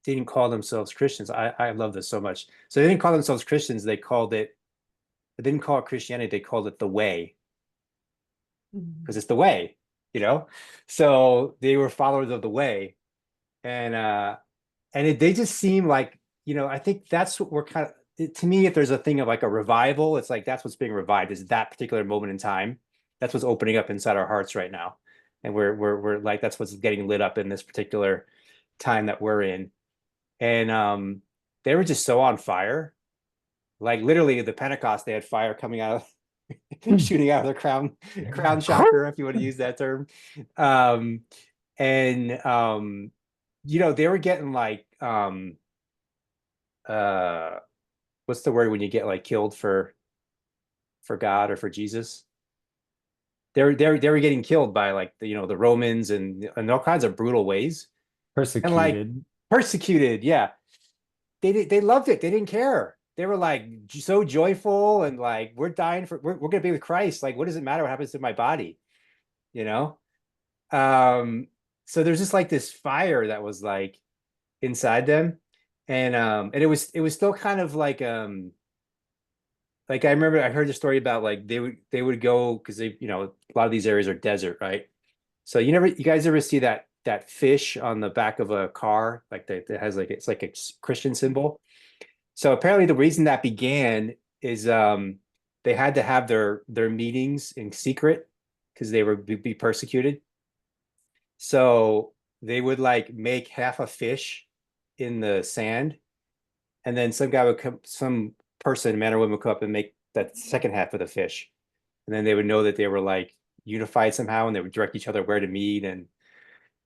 didn't call themselves Christians. I love this so much. So they didn't call themselves Christians. They didn't call it Christianity. They called it the way, because it's the way, you know? So they were followers of the way. And they just seem like, you know, I think that's what we're kind of, to me, if there's a thing of like a revival, it's like that's what's being revived is that particular moment in time. That's what's opening up inside our hearts right now. And we're like, that's what's getting lit up in this particular time that we're in. And they were just so on fire. Like literally the Pentecost, they had fire coming out of shooting out of their crown chakra, if you want to use that term. And you know, they were getting like what's the word when you get like killed for God or for Jesus? They were getting killed by like the, you know, the Romans and all kinds of brutal ways. And like Persecuted. persecuted, yeah. They loved it. They didn't care. They were like so joyful and like we're gonna be with Christ. Like, what does it matter what happens to my body? You know? So there's just like this fire that was like inside them. And it was still kind of like I remember I heard the story about like they would go because they, you know, a lot of these areas are desert, right? So you guys ever see that fish on the back of a car like that has like it's like a Christian symbol. So apparently the reason that began is they had to have their meetings in secret because they would be persecuted. So they would like make half a fish in the sand, and then some person, man or woman, would come up and make that second half of the fish, and then they would know that they were like unified somehow, and they would direct each other where to meet, and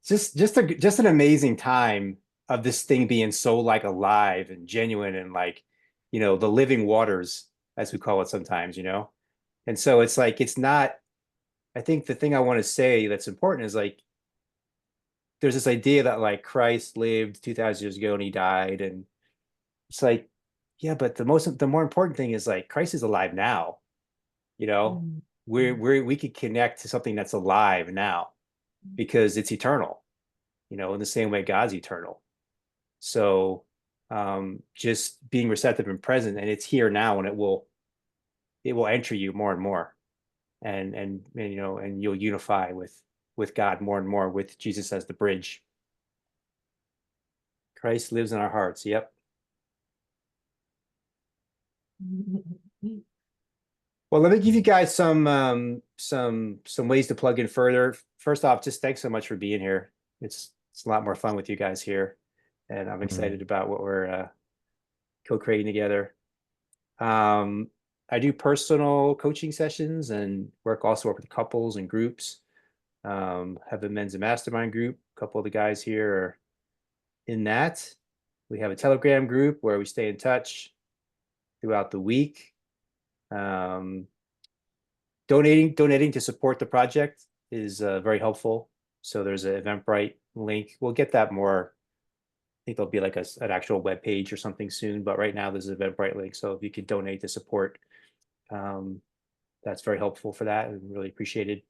just an amazing time of this thing being so like alive and genuine and like, you know, the living waters as we call it sometimes, you know. And so it's like it's not. I think the thing I want to say that's important is like there's this idea that like Christ lived 2,000 years ago and he died, and it's like, yeah, but the more important thing is like Christ is alive now. You know, we could connect to something that's alive now because it's eternal, you know, in the same way God's eternal. So just being receptive and present, and it's here now, and it will enter you more and more, and you know, and you'll unify with God more and more with Jesus as the bridge. Christ lives in our hearts. Yep. Well, let me give you guys some ways to plug in further. First off, just thanks so much for being here. It's a lot more fun with you guys here, and I'm excited about what we're co-creating together. I do personal coaching sessions and work with couples and groups. Have a men's and mastermind group. A couple of the guys here are in that. We have a Telegram group where we stay in touch throughout the week. Donating to support the project is very helpful. So there's an Eventbrite link. We'll get that more. I think there'll be like an actual web page or something soon, but right now there's an Eventbrite link. So if you could donate to support, that's very helpful for that and really appreciated.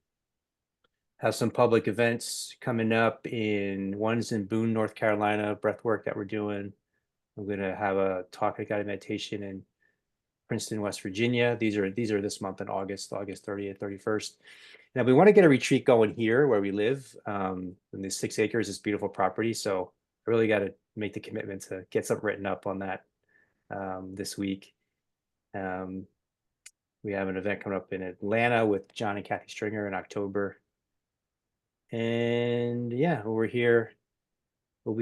Have some public events coming up one's in Boone, North Carolina, breathwork that we're doing. I'm going to have a talk and guided meditation in Princeton, West Virginia. These are this month in August 30th, 31st. Now we want to get a retreat going here where we live. In these 6 acres, this beautiful property. So I really got to make the commitment to get something written up on that this week. We have an event coming up in Atlanta with John and Kathy Stringer in October. And yeah, we'll be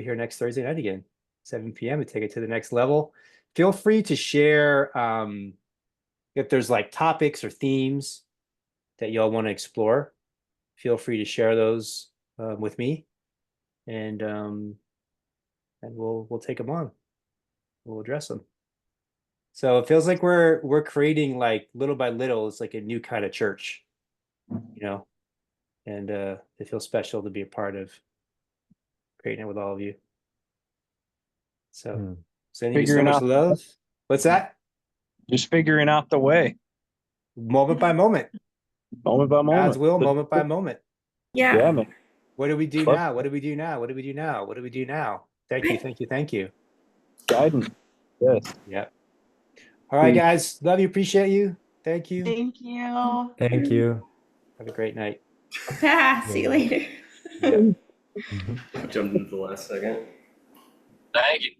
here next Thursday night again, 7 p.m. to take it to the next level. Feel free to share if there's like topics or themes that y'all want to explore. Feel free to share those with me, and we'll take them on. We'll address them. So it feels like we're creating like little by little. It's like a new kind of church, you know, and it feels special to be a part of creating it with all of you. So sending you so much love. What's that? Just figuring out the way. Moment by moment. Moment by moment. God's will, moment by moment. Yeah. Yeah, man. What do we do now? What do we do now? What do we do now? What do we do now? Thank you, thank you, thank you. Guidance. Yes. Yep. All right, guys. Love you. Appreciate you. Thank you. Thank you. Thank you. Have a great night. See you later. Yep. Jumped into the last second. Thank you.